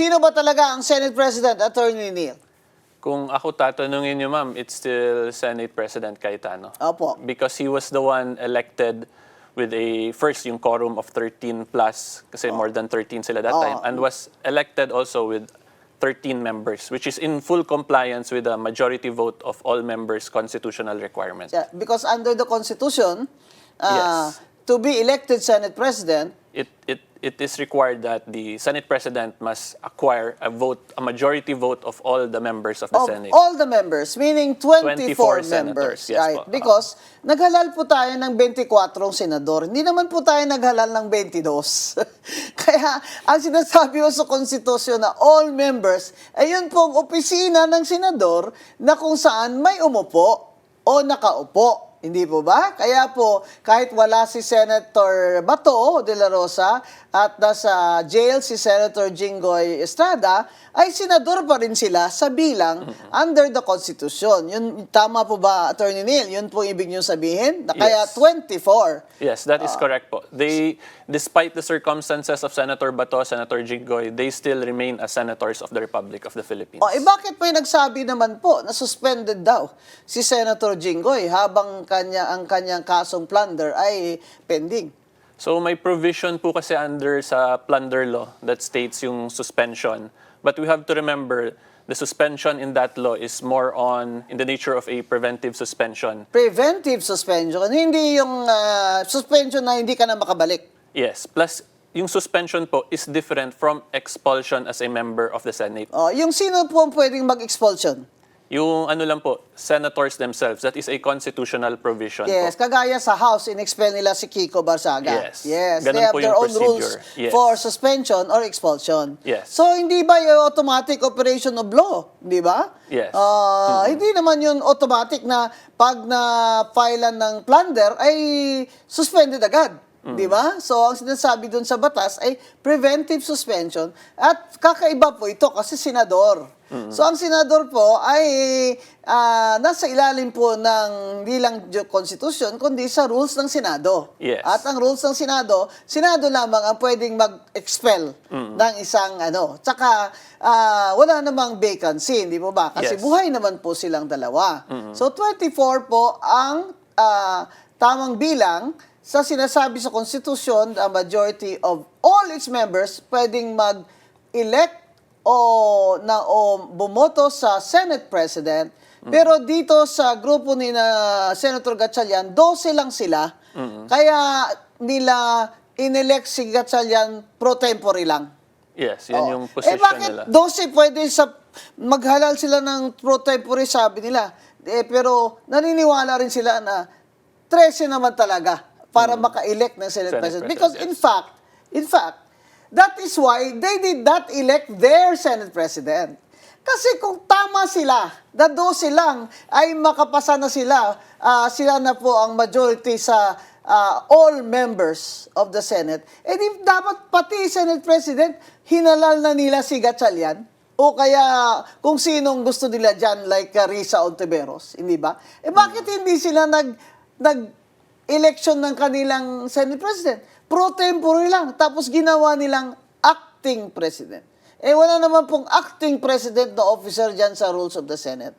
Sino ba talaga ang Senate President, Attorney Neil? Kung ako tatanungin niyo, ma'am, it's still Senate President Cayetano. Opo. Because he was the one elected with first yung quorum of 13 plus, kasi more than 13 sila that time, and was elected also with 13 members, which is in full compliance with the majority vote of all members' constitutional requirements. Yeah, because under the Constitution, Yes. to be elected Senate President, It is required that the Senate President must acquire a majority vote of all the members of the of Senate. all the members, meaning 24 senators, members. yes Right? po. Because naghalal po tayo ng 24 senador. Hindi naman po tayo naghalal ng 22. Kaya ang sinasabi ko sa konstitusyon na all members, ay yun pong opisina ng senador na kung saan may umupo o nakaupo. Hindi po ba? Kaya po, kahit wala si Senator Bato de la Rosa at nasa jail si Senator Jinggoy Estrada, ay senador pa rin sila sa bilang under the Constitution. Yun, tama po ba, Attorney Neil? Yun po ibig nyo sabihin? Na kaya Yes. 24. Yes, that is correct po. Despite the circumstances of Senator Bato, Senator Jinggoy, they still remain as senators of the Republic of the Philippines. Bakit may nagsabi naman po na suspended daw si Senator Jinggoy habang ang kanyang kasong plunder ay pending? So may provision po kasi under sa plunder law that states yung suspension. But we have to remember, the suspension in that law is more in the nature of a preventive suspension. Preventive suspension, hindi yung suspension na hindi ka na makabalik. Yes, plus yung suspension po is different from expulsion as a member of the Senate. Yung sino po ang pwedeng mag-expulsion? Yung ano lang po, senators themselves, that is a constitutional provision Yes, po. kagaya sa House, in-expel nila si Kiko Barsaga. Yes. Yes, Ganun they have po their yung own rules procedure. Yes. for suspension or expulsion. Yes. So, hindi ba yung automatic operation of law? Di ba? Yes. Hindi naman yun automatic na pag na-filean ng plunder ay suspended agad. Di ba? So, ang sinasabi dun sa batas ay preventive suspension at kakaiba po ito kasi senador. So, ang senador po ay nasa ilalim po ng hindi lang Constitution, kundi sa rules ng Senado. Yes. At ang rules ng Senado, Senado lamang ang pwedeng mag-expel ng isang Tsaka, wala namang vacancy, hindi po ba? Kasi Yes. buhay naman po silang dalawa. So, 24 po ang tamang bilang sa sinasabi sa Constitution, a majority of all its members pwedeng mag-elect o bumoto sa Senate President. Pero dito sa grupo ni Senator Gatchalian, 12 lang sila. Kaya nila inelect si Gatchalian pro tempore lang. Yes, yan yung Eh position bakit nila. 12 pwede maghalal sila ng pro tempore, sabi nila. Pero naniniwala rin sila na 13 naman talaga para maka-elect ng Senate President. Because in fact, that is why they did not elect their Senate President. Kasi kung tama sila, na 12 lang ay makapasa na sila, sila na po ang majority sa all members of the Senate, di dapat pati Senate President, hinalal na nila si Gatchalian. O kaya kung sinong gusto nila dyan, like Risa Ontiveros, hindi ba? Bakit hindi sila nag-election ng kanilang Senate President? Pro tempore lang, tapos ginawa nilang acting president. Wala naman pong acting president na officer dyan sa rules of the Senate.